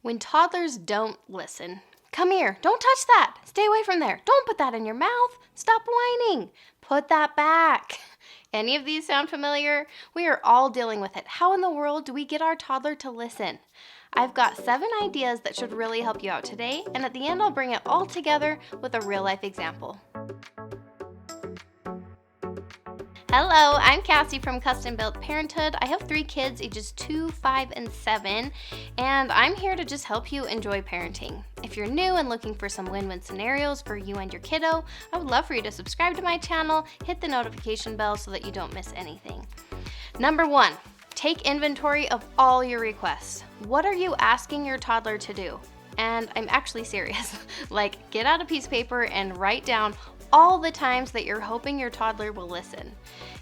When toddlers don't listen. Come here, don't touch that. Stay away from there. Don't put that in your mouth. Stop whining. Put that back. Any of these sound familiar? We are all dealing with it. How in the world do we get our toddler to listen? I've got 7 ideas that should really help you out today, and at the end I'll bring it all together with a real life example. Hello, I'm Cassie from Custom Built Parenthood. I have 3 kids, ages 2, 5, and 7, and I'm here to just help you enjoy parenting. If you're new and looking for some win-win scenarios for you and your kiddo, I would love for you to subscribe to my channel, hit the notification bell so that you don't miss anything. Number 1, take inventory of all your requests. What are you asking your toddler to do? And I'm actually serious. Like, get out a piece of paper and write down all the times that you're hoping your toddler will listen.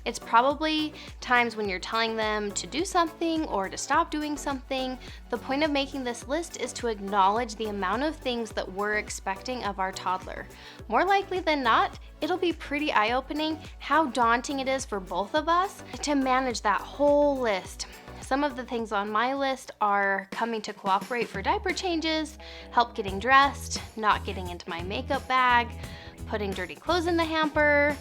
It's probably times when you're telling them to do something or to stop doing something. The point of making this list is to acknowledge the amount of things that we're expecting of our toddler. More likely than not, it'll be pretty eye-opening how daunting it is for both of us to manage that whole list. Some of the things on my list are coming to cooperate for diaper changes, help getting dressed, not getting into my makeup bag, putting dirty clothes in the hamper,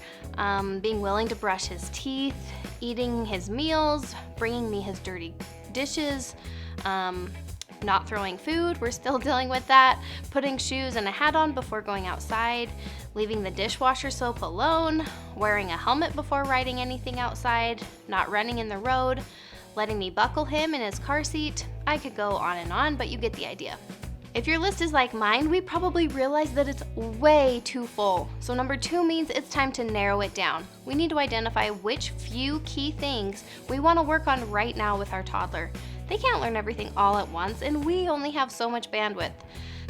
being willing to brush his teeth, eating his meals, bringing me his dirty dishes, not throwing food, we're still dealing with that, putting shoes and a hat on before going outside, leaving the dishwasher soap alone, wearing a helmet before riding anything outside, not running in the road, letting me buckle him in his car seat. I could go on and on, but you get the idea. If your list is like mine, we probably realize that it's way too full. So number 2 means it's time to narrow it down. We need to identify which few key things we want to work on right now with our toddler. They can't learn everything all at once, and we only have so much bandwidth.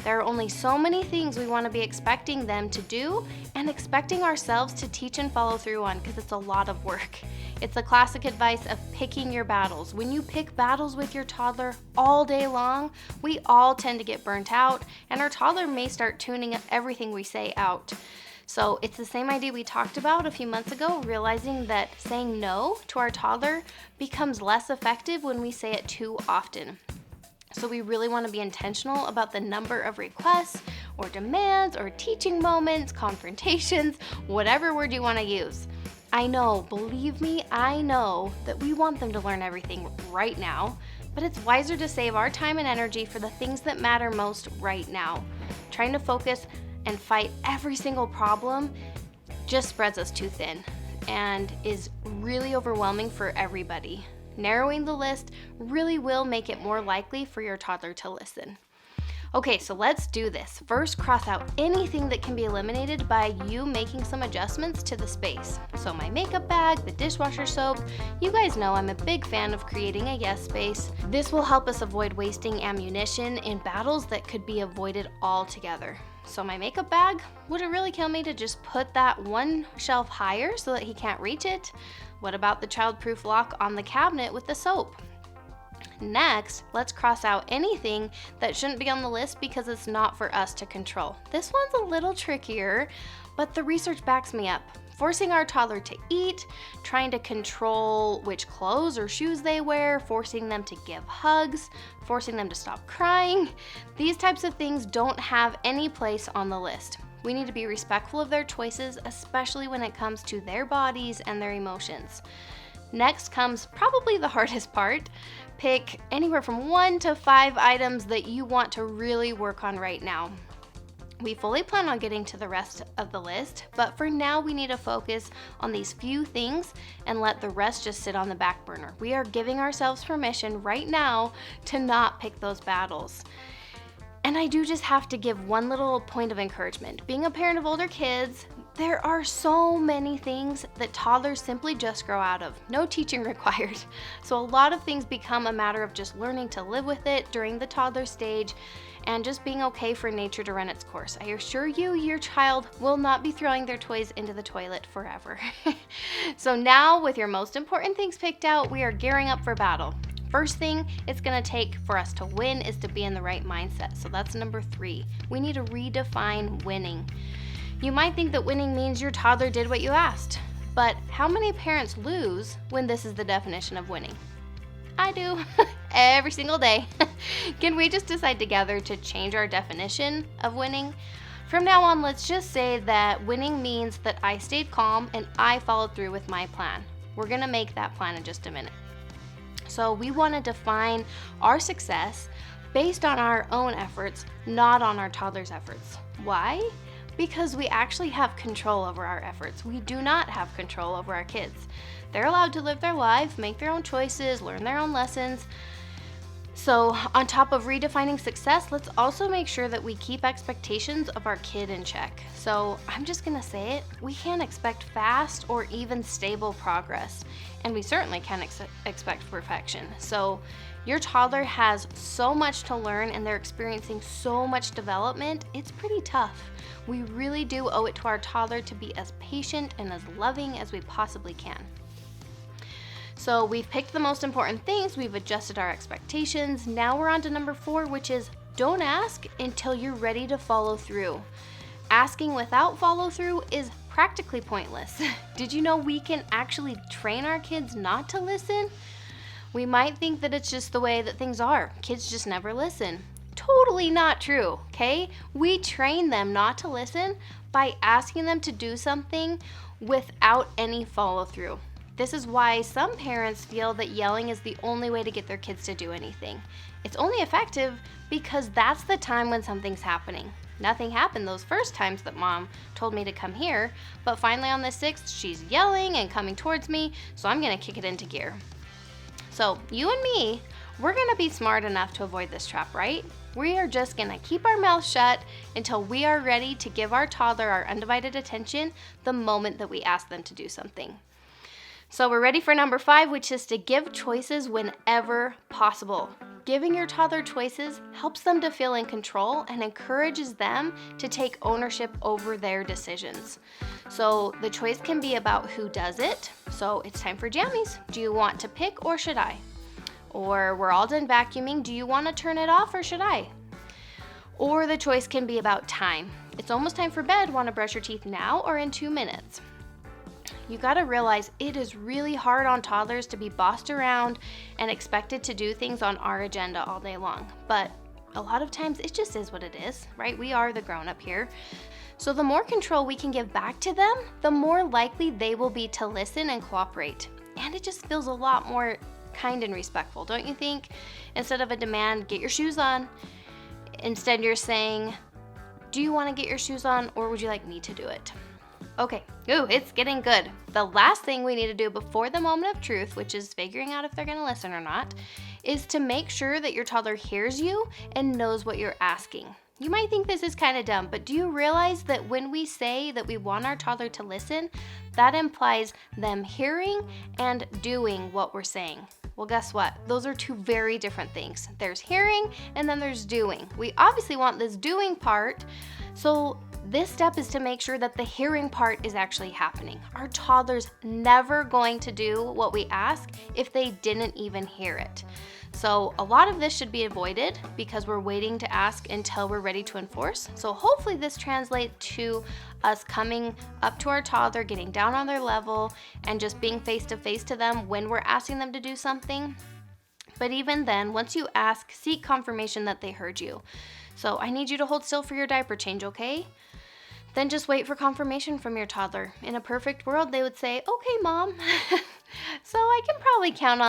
There are only so many things we want to be expecting them to do and expecting ourselves to teach and follow through on, because it's a lot of work. It's the classic advice of picking your battles. When you pick battles with your toddler all day long, we all tend to get burnt out, and our toddler may start tuning everything we say out. So it's the same idea we talked about a few months ago, realizing that saying no to our toddler becomes less effective when we say it too often. So we really want to be intentional about the number of requests or demands or teaching moments, confrontations, whatever word you want to use. I know, believe me, I know that we want them to learn everything right now, but it's wiser to save our time and energy for the things that matter most right now. Trying to focus and fight every single problem just spreads us too thin and is really overwhelming for everybody. Narrowing the list really will make it more likely for your toddler to listen. Okay, so let's do this. First, cross out anything that can be eliminated by you making some adjustments to the space. So my makeup bag, the dishwasher soap, you guys know I'm a big fan of creating a yes space. This will help us avoid wasting ammunition in battles that could be avoided altogether. So my makeup bag, would it really kill me to just put that one shelf higher so that he can't reach it? What about the childproof lock on the cabinet with the soap? Next, let's cross out anything that shouldn't be on the list because it's not for us to control. This one's a little trickier, but the research backs me up. Forcing our toddler to eat, trying to control which clothes or shoes they wear, forcing them to give hugs, forcing them to stop crying. These types of things don't have any place on the list. We need to be respectful of their choices, especially when it comes to their bodies and their emotions. Next comes probably the hardest part. Pick anywhere from 1 to 5 items that you want to really work on right now. We fully plan on getting to the rest of the list, but for now we need to focus on these few things and let the rest just sit on the back burner. We are giving ourselves permission right now to not pick those battles. And I do just have to give one little point of encouragement. Being a parent of older kids, there are so many things that toddlers simply just grow out of. No teaching required. So a lot of things become a matter of just learning to live with it during the toddler stage and just being okay for nature to run its course. I assure you, your child will not be throwing their toys into the toilet forever. So now, with your most important things picked out, we are gearing up for battle. First thing it's gonna take for us to win is to be in the right mindset. So that's number 3. We need to redefine winning. You might think that winning means your toddler did what you asked, but how many parents lose when this is the definition of winning? I do, every single day. Can we just decide together to change our definition of winning? From now on, let's just say that winning means that I stayed calm and I followed through with my plan. We're going to make that plan in just a minute. So we want to define our success based on our own efforts, not on our toddler's efforts. Why? Because we actually have control over our efforts. We do not have control over our kids. They're allowed to live their life, make their own choices, learn their own lessons. So on top of redefining success, let's also make sure that we keep expectations of our kid in check. So I'm just gonna say it, we can't expect fast or even stable progress, and we certainly can't expect perfection. So your toddler has so much to learn and they're experiencing so much development, it's pretty tough. We really do owe it to our toddler to be as patient and as loving as we possibly can. So we've picked the most important things, we've adjusted our expectations. Now we're on to number 4, which is don't ask until you're ready to follow through. Asking without follow through is practically pointless. Did you know we can actually train our kids not to listen? We might think that it's just the way that things are. Kids just never listen. Totally not true, okay? We train them not to listen by asking them to do something without any follow through. This is why some parents feel that yelling is the only way to get their kids to do anything. It's only effective because that's the time when something's happening. Nothing happened those first times that mom told me to come here, but finally on the 6th, she's yelling and coming towards me, so I'm gonna kick it into gear. So you and me, we're gonna be smart enough to avoid this trap, right? We are just gonna keep our mouth shut until we are ready to give our toddler our undivided attention the moment that we ask them to do something. So we're ready for number 5, which is to give choices whenever possible. Giving your toddler choices helps them to feel in control and encourages them to take ownership over their decisions. So the choice can be about who does it. So it's time for jammies. Do you want to pick or should I? Or we're all done vacuuming. Do you want to turn it off or should I? Or the choice can be about time. It's almost time for bed. Want to brush your teeth now or in 2 minutes? You gotta realize it is really hard on toddlers to be bossed around and expected to do things on our agenda all day long. But a lot of times it just is what it is, right? We are the grown-up here. So the more control we can give back to them, the more likely they will be to listen and cooperate. And it just feels a lot more kind and respectful, don't you think? Instead of a demand, get your shoes on, instead you're saying, do you wanna get your shoes on or would you like me to do it? Okay, it's getting good. The last thing we need to do before the moment of truth, which is figuring out if they're gonna listen or not, is to make sure that your toddler hears you and knows what you're asking. You might think this is kind of dumb, but do you realize that when we say that we want our toddler to listen, that implies them hearing and doing what we're saying? Well, guess what? Those are 2 very different things. There's hearing and then there's doing. We obviously want this doing part, so this step is to make sure that the hearing part is actually happening. Our toddler's never going to do what we ask if they didn't even hear it. So a lot of this should be avoided because we're waiting to ask until we're ready to enforce. So hopefully this translates to us coming up to our toddler, getting down on their level, and just being face to face to them when we're asking them to do something. But even then, once you ask, seek confirmation that they heard you. So I need you to hold still for your diaper change, okay? Then just wait for confirmation from your toddler. In a perfect world, they would say, okay, mom. So I can probably count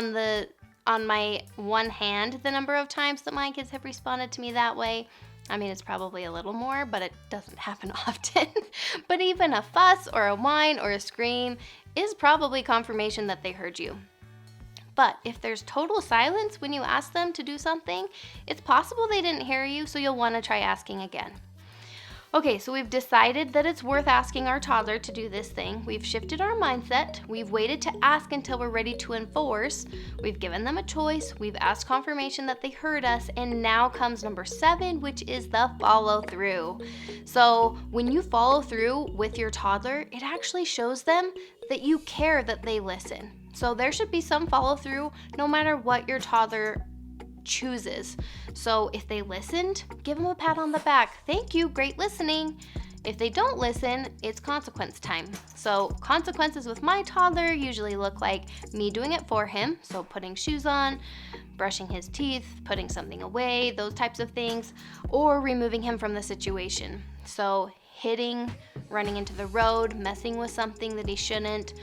on my one hand the number of times that my kids have responded to me that way. I mean, it's probably a little more, but it doesn't happen often. But even a fuss or a whine or a scream is probably confirmation that they heard you. But if there's total silence when you ask them to do something, it's possible they didn't hear you, so you'll want to try asking again. Okay, so we've decided that it's worth asking our toddler to do this thing. We've shifted our mindset. We've waited to ask until we're ready to enforce. We've given them a choice. We've asked confirmation that they heard us. And now comes number 7, which is the follow through. So when you follow through with your toddler, it actually shows them that you care that they listen. So there should be some follow through no matter what your toddler chooses. So if they listened, give them a pat on the back. Thank you, great listening. If they don't listen, it's consequence time. So consequences with my toddler usually look like me doing it for him, so putting shoes on, brushing his teeth, putting something away, those types of things, or removing him from the situation. So hitting, running into the road, messing with something that he shouldn't.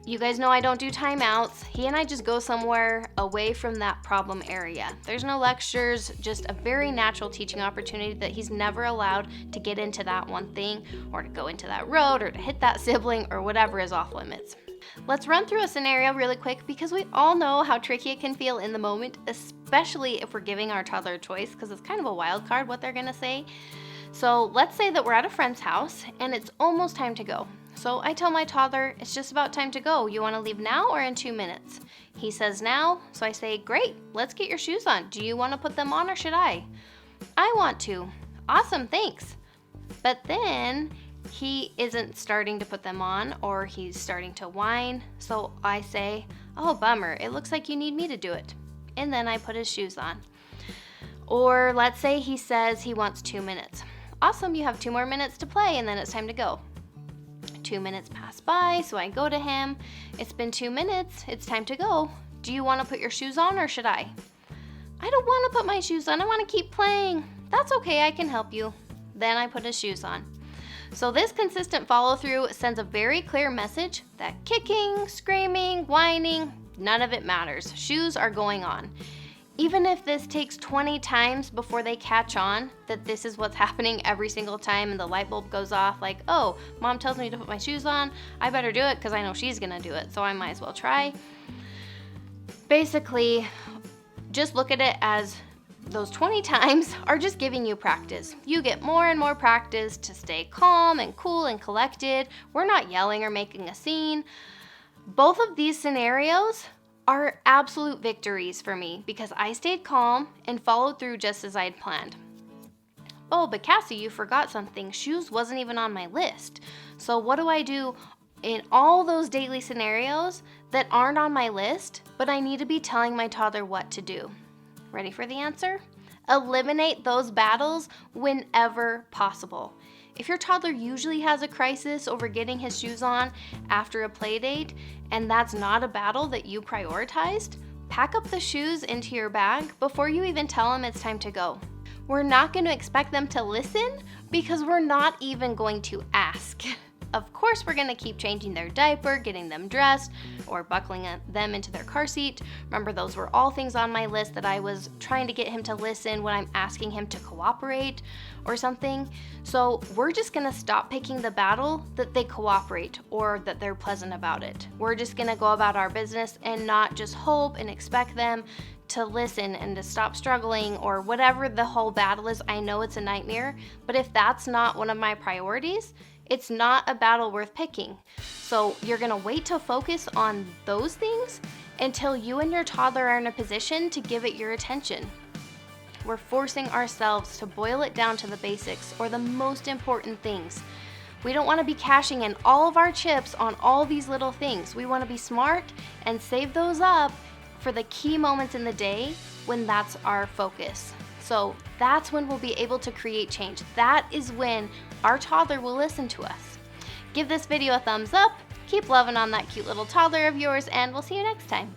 You guys know I don't do timeouts. He and I just go somewhere away from that problem area. There's no lectures, just a very natural teaching opportunity that he's never allowed to get into that one thing, or to go into that road, or to hit that sibling, or whatever is off limits. Let's run through a scenario really quick, because we all know how tricky it can feel in the moment, especially if we're giving our toddler a choice, because it's kind of a wild card what they're gonna say. So let's say that we're at a friend's house and it's almost time to go. So I tell my toddler, it's just about time to go. You wanna leave now or in 2 minutes? He says now, so I say, great, let's get your shoes on. Do you wanna put them on or should I? I want to. Awesome, thanks. But then he isn't starting to put them on, or he's starting to whine. So I say, oh, bummer, it looks like you need me to do it. And then I put his shoes on. Or let's say he says he wants 2 minutes. Awesome, you have 2 more minutes to play and then it's time to go. 2 minutes pass by, so I go to him. It's been 2 minutes, it's time to go. Do you want to put your shoes on or should I? I don't want to put my shoes on, I want to keep playing. That's okay, I can help you. Then I put his shoes on. So this consistent follow through sends a very clear message that kicking, screaming, whining, none of it matters. Shoes are going on. Even if this takes 20 times before they catch on that this is what's happening every single time and the light bulb goes off, like, oh, mom tells me to put my shoes on, I better do it because I know she's gonna do it, so I might as well try. Basically, just look at it as those 20 times are just giving you practice. You get more and more practice to stay calm and cool and collected. We're not yelling or making a scene. Both of these scenarios are absolute victories for me because I stayed calm and followed through just as I had planned. Oh, but Cassie, you forgot something. Shoes wasn't even on my list. So what do I do in all those daily scenarios that aren't on my list, but I need to be telling my toddler what to do? Ready for the answer? Eliminate those battles whenever possible. If your toddler usually has a crisis over getting his shoes on after a play date, and that's not a battle that you prioritized, pack up the shoes into your bag before you even tell them it's time to go. We're not going to expect them to listen because we're not even going to ask. Of course, we're going to keep changing their diaper, getting them dressed, or buckling them into their car seat. Remember, those were all things on my list that I was trying to get him to listen when I'm asking him to cooperate or something. So we're just going to stop picking the battle that they cooperate or that they're pleasant about it. We're just going to go about our business and not just hope and expect them to listen and to stop struggling or whatever the whole battle is. I know it's a nightmare, but if that's not one of my priorities, it's not a battle worth picking. So you're gonna wait to focus on those things until you and your toddler are in a position to give it your attention. We're forcing ourselves to boil it down to the basics or the most important things. We don't wanna be cashing in all of our chips on all these little things. We wanna be smart and save those up for the key moments in the day when that's our focus. So that's when we'll be able to create change. That is when our toddler will listen to us. Give this video a thumbs up, keep loving on that cute little toddler of yours, and we'll see you next time.